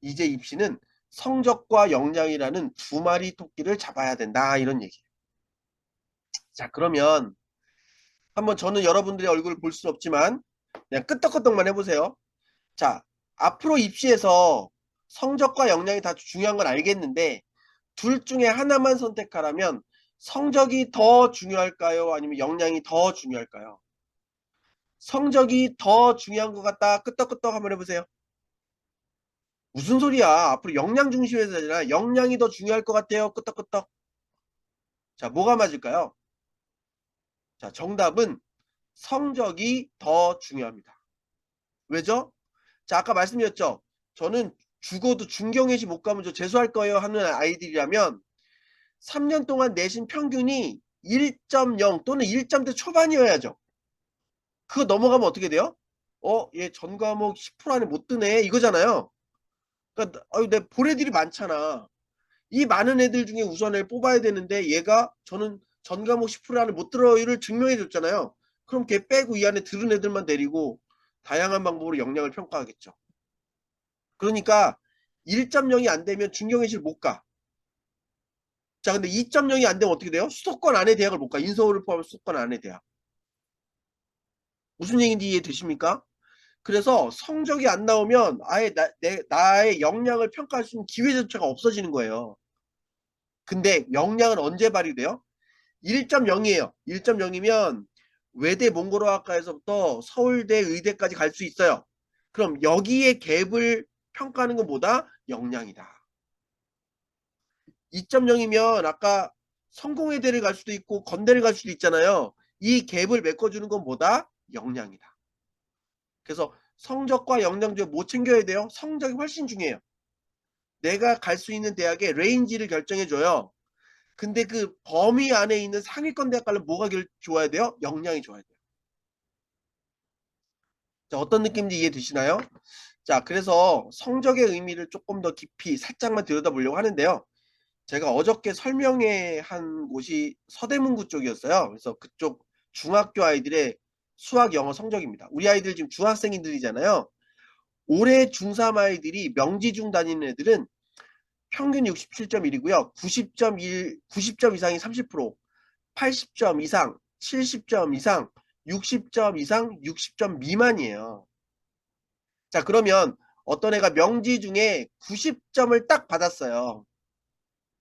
이제 입시는 성적과 역량이라는 두 마리 토끼를 잡아야 된다. 이런 얘기예요. 자, 그러면 한번 저는 여러분들의 얼굴을 볼 수는 없지만 그냥 끄떡끄떡만 해보세요. 자, 앞으로 입시에서 성적과 역량이 다 중요한 건 알겠는데 둘 중에 하나만 선택하라면 성적이 더 중요할까요? 아니면 역량이 더 중요할까요? 성적이 더 중요한 것 같다. 끄떡끄떡 한번 해보세요. 무슨 소리야? 앞으로 역량 중심에서 하잖아. 역량이 더 중요할 것 같아요. 끄떡끄떡. 자, 뭐가 맞을까요? 자, 정답은 성적이 더 중요합니다. 왜죠? 자, 아까 말씀드렸죠. 저는 죽어도 중경외시 못 가면 저 재수할 거예요 하는 아이들이라면 3년 동안 내신 평균이 1.0 또는 1점대 초반이어야죠. 그거 넘어가면 어떻게 돼요? 얘 전 과목 10% 안에 못 드네 이거잖아요. 그러니까 내 볼 애들이 많잖아. 이 많은 애들 중에 우선을 뽑아야 되는데 얘가 저는 전 과목 10% 안에 못 들어요를 증명해 줬잖아요. 그럼 걔 빼고 이 안에 들은 애들만 데리고 다양한 방법으로 역량을 평가하겠죠. 그러니까 1.0이 안 되면 중경외시를 못 가. 자, 근데 2.0이 안 되면 어떻게 돼요? 수도권 안에 대학을 못 가. 인서울을 포함한 수도권 안에 대학. 무슨 얘기인지 이해되십니까? 그래서 성적이 안 나오면 아예 나의 역량을 평가할 수 있는 기회 자체가 없어지는 거예요. 근데 역량은 언제 발휘돼요? 1.0이에요. 1.0이면 외대 몽골어학과에서부터 서울대 의대까지 갈 수 있어요. 그럼 여기에 갭을 평가하는 건 뭐다? 역량이다. 2.0이면 아까 성공회대를 갈 수도 있고 건대를 갈 수도 있잖아요. 이 갭을 메꿔주는 건 뭐다? 역량이다. 그래서 성적과 역량 중에 뭐 챙겨야 돼요? 성적이 훨씬 중요해요. 내가 갈 수 있는 대학의 레인지를 결정해줘요. 근데 그 범위 안에 있는 상위권 대학 가려면 뭐가 좋아야 돼요? 역량이 좋아야 돼요. 자, 어떤 느낌인지 이해되시나요? 자, 그래서 성적의 의미를 조금 더 깊이 살짝만 들여다보려고 하는데요. 제가 어저께 설명회 한 곳이 서대문구 쪽이었어요. 그래서 그쪽 중학교 아이들의 수학 영어 성적입니다. 우리 아이들 지금 중학생들이잖아요. 올해 중3 아이들이 명지중 다니는 애들은 평균 67.1이고요. 90점 이상이 30%, 80점 이상, 70점 이상, 60점 이상, 60점 미만이에요. 자, 그러면 어떤 애가 명지 중에 90점을 딱 받았어요.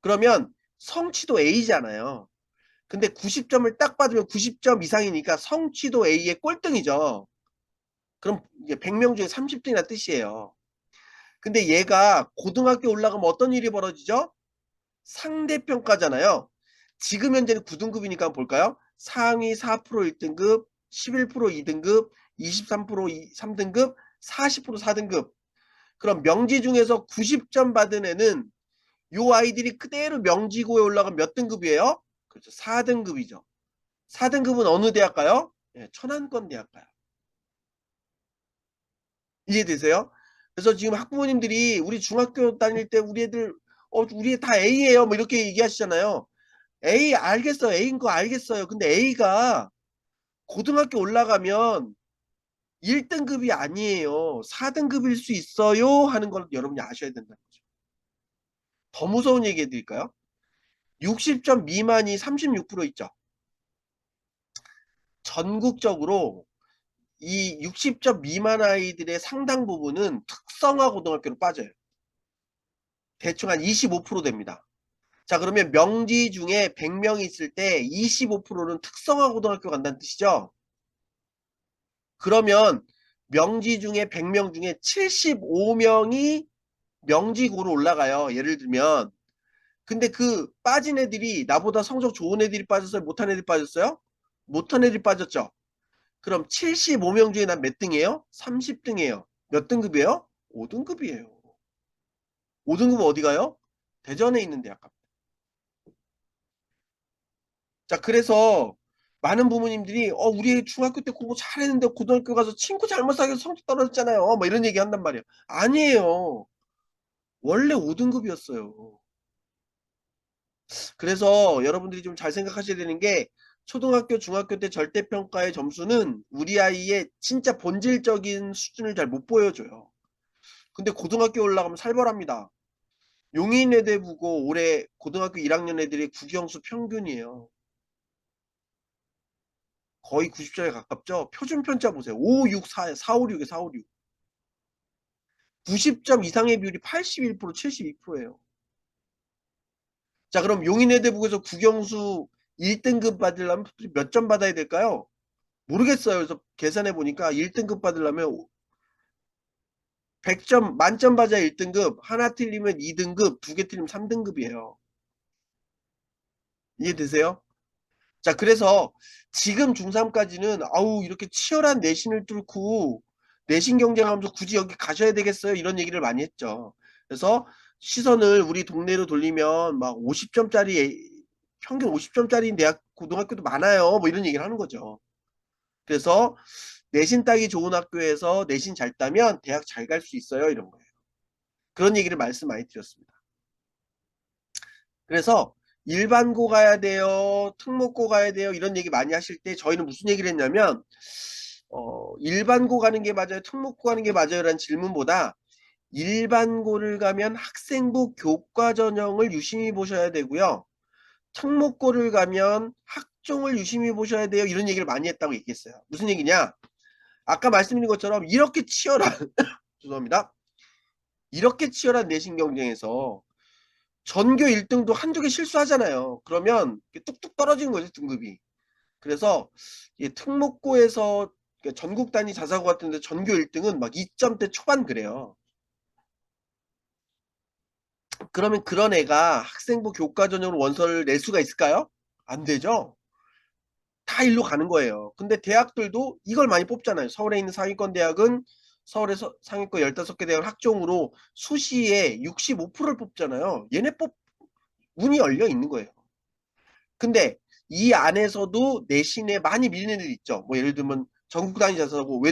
그러면 성취도 A잖아요. 근데 90점을 딱 받으면 90점 이상이니까 성취도 A의 꼴등이죠. 그럼 이제 100명 중에 30등이나 뜻이에요. 근데 얘가 고등학교 올라가면 어떤 일이 벌어지죠? 상대평가잖아요. 지금 현재는 9등급이니까 볼까요? 상위 4% 1등급, 11% 2등급, 23% 3등급, 40% 4등급. 그럼 명지 중에서 90점 받은 애는 요 아이들이 그대로 명지고에 올라가면 몇 등급이에요? 그렇죠. 4등급이죠. 4등급은 어느 대학 가요? 예, 천안권 대학 가요. 이해되세요? 그래서 지금 학부모님들이 우리 중학교 다닐 때 우리 애들 우리 애 다 A예요. 뭐 이렇게 얘기하시잖아요. A 알겠어요. A인 거 알겠어요. 근데 A가 고등학교 올라가면 1등급이 아니에요. 4등급일 수 있어요. 하는 걸 여러분이 아셔야 된다는 거죠. 더 무서운 얘기 해드릴까요? 60점 미만이 36% 있죠. 전국적으로 이 60점 미만 아이들의 상당 부분은 특성화 고등학교로 빠져요. 대충 한 25% 됩니다. 자, 그러면 명지 중에 100명이 있을 때 25%는 특성화 고등학교 간다는 뜻이죠. 그러면 명지 중에 100명 중에 75명이 명지고로 올라가요. 예를 들면. 근데 그 빠진 애들이 나보다 성적 좋은 애들이 빠졌어요? 못한 애들이 빠졌어요? 못한 애들이 빠졌죠. 그럼 75명 중에 난 몇 등이에요? 30등이에요. 몇 등급이에요? 5등급이에요. 5등급은 어디 가요? 대전에 있는 대학 갑니다. 자, 그래서 많은 부모님들이 우리 애 중학교 때 공부 잘했는데 고등학교 가서 친구 잘못 사귀어서 성적 떨어졌잖아요. 뭐 이런 얘기 한단 말이에요. 아니에요. 원래 5등급이었어요. 그래서 여러분들이 좀 잘 생각하셔야 되는 게 초등학교, 중학교 때 절대평가의 점수는 우리 아이의 진짜 본질적인 수준을 잘 못 보여줘요. 근데 고등학교 올라가면 살벌합니다. 용인외대부고 올해 고등학교 1학년 애들이 국영수 평균이에요. 거의 90점에 가깝죠. 표준 편차 보세요. 5, 6, 4, 456에 456. 90점 이상의 비율이 81%, 72%예요. 자, 그럼 용인외대부에서 국영수 1등급 받으려면 몇 점 받아야 될까요? 모르겠어요. 그래서 계산해 보니까 1등급 받으려면 100점, 만점 받아야 1등급, 하나 틀리면 2등급, 두 개 틀리면 3등급이에요. 이해되세요? 자, 그래서 지금 중3까지는 아우 이렇게 치열한 내신을 뚫고 내신 경쟁하면서 굳이 여기 가셔야 되겠어요? 이런 얘기를 많이 했죠. 그래서 시선을 우리 동네로 돌리면 막 50점짜리 평균 50점짜리 대학 고등학교도 많아요. 뭐 이런 얘기를 하는 거죠. 그래서 내신 따기 좋은 학교에서 내신 잘 따면 대학 잘 갈 수 있어요. 이런 거예요. 그런 얘기를 말씀 많이 드렸습니다. 그래서 일반고 가야 돼요, 특목고 가야 돼요, 이런 얘기 많이 하실 때 저희는 무슨 얘기를 했냐면, 일반고 가는 게 맞아요, 특목고 가는 게 맞아요? 라는 질문보다 일반고를 가면 학생부 교과 전형을 유심히 보셔야 되고요. 특목고를 가면 학종을 유심히 보셔야 돼요. 이런 얘기를 많이 했다고 얘기했어요. 무슨 얘기냐? 아까 말씀드린 것처럼 이렇게 치열한, 죄송합니다. 이렇게 치열한 내신 경쟁에서 전교 1등도 한두 개 실수하잖아요. 그러면 뚝뚝 떨어지는 거죠, 등급이. 그래서 특목고에서 전국 단위 자사고 같은데 전교 1등은 막 2점대 초반 그래요. 그러면 그런 애가 학생부 교과 전형으로 원서를 낼 수가 있을까요? 안 되죠. 다 일로 가는 거예요. 근데 대학들도 이걸 많이 뽑잖아요. 서울에 있는 상위권 대학은 서울에서 상위권 15개 대학 학종으로 수시에 65%를 뽑잖아요. 얘네 문이 열려 있는 거예요. 근데 이 안에서도 내신에 많이 밀리는 애들 있죠. 뭐 예를 들면 전국 단위 자사고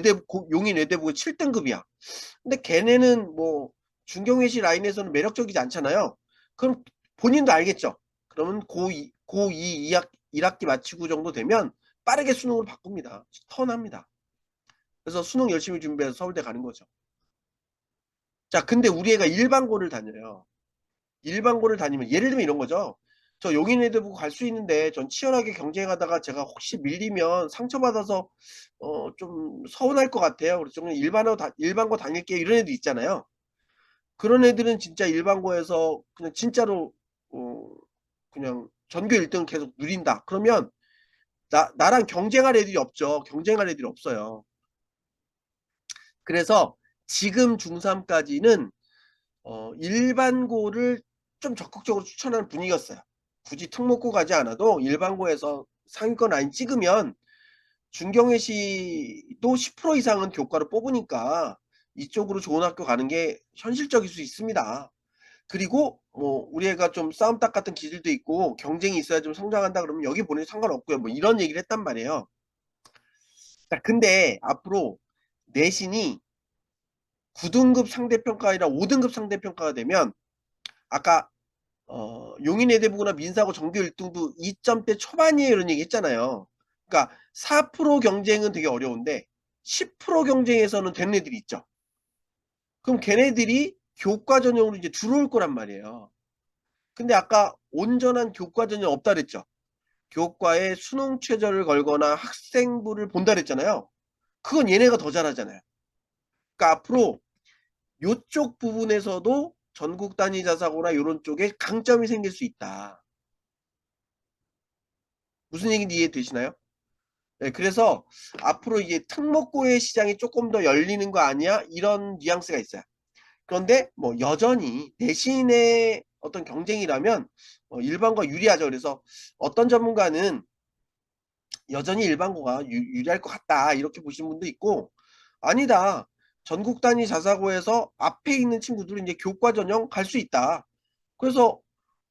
용인 외대부가 7등급이야. 근데 걔네는 뭐 중경외시 라인에서는 매력적이지 않잖아요. 그럼 본인도 알겠죠. 그러면 고2 1학기 마치고 정도 되면 빠르게 수능으로 바꿉니다. 턴합니다. 그래서 수능 열심히 준비해서 서울대 가는 거죠. 자, 근데 우리 애가 일반고를 다녀요. 일반고를 다니면 예를 들면 이런 거죠. 저 용인외대 보고 갈 수 있는데 전 치열하게 경쟁하다가 제가 혹시 밀리면 상처받아서 좀 서운할 것 같아요. 그래서 저는 일반고 다닐게요. 이런 애들 있잖아요. 그런 애들은 진짜 일반고에서 그냥 진짜로 어, 그냥 전교 1등 계속 누린다. 그러면 나랑 경쟁할 애들이 없죠. 경쟁할 애들이 없어요. 그래서 지금 중3까지는 일반고를 좀 적극적으로 추천하는 분위기였어요. 굳이 특목고 가지 않아도 일반고에서 상위권 라인 찍으면 중경외시도 10% 이상은 교과로 뽑으니까 이쪽으로 좋은 학교 가는 게 현실적일 수 있습니다. 그리고 뭐 우리 애가 좀 싸움닭 같은 기질도 있고 경쟁이 있어야 좀 성장한다 그러면 여기 보내도 상관없고요. 뭐 이런 얘기를 했단 말이에요. 자, 근데 앞으로 내신이 9등급 상대평가 아니라 5등급 상대평가가 되면 아까 용인외대부나 민사고 전교 1등도 2점대 초반이에요 이런 얘기 했잖아요. 그러니까 4% 경쟁은 되게 어려운데 10% 경쟁에서는 되는 애들이 있죠. 그럼 걔네들이 교과 전형으로 이제 들어올 거란 말이에요. 근데 아까 온전한 교과 전형 없다 그랬죠. 교과에 수능 최저를 걸거나 학생부를 본다 그랬잖아요. 그건 얘네가 더 잘하잖아요. 그러니까 앞으로 요쪽 부분에서도 전국 단위 자사고나 이런 쪽에 강점이 생길 수 있다. 무슨 얘기인지 이해되시나요? 네, 그래서 앞으로 이게 특목고의 시장이 조금 더 열리는 거 아니야? 이런 뉘앙스가 있어요. 그런데 뭐 여전히 내신의 어떤 경쟁이라면 일반고가 유리하죠. 그래서 어떤 전문가는 여전히 일반고가 유리할 것 같다 이렇게 보시는 분도 있고 아니다. 전국 단위 자사고에서 앞에 있는 친구들은 이제 교과 전형 갈 수 있다. 그래서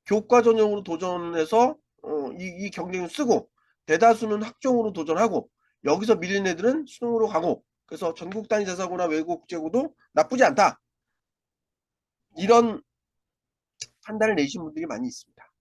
교과 전형으로 도전해서 이 경쟁을 쓰고 대다수는 학종으로 도전하고 여기서 밀린 애들은 수능으로 가고 그래서 전국 단위 자사고나 외국 국제고도 나쁘지 않다. 이런 판단을 내신 분들이 많이 있습니다.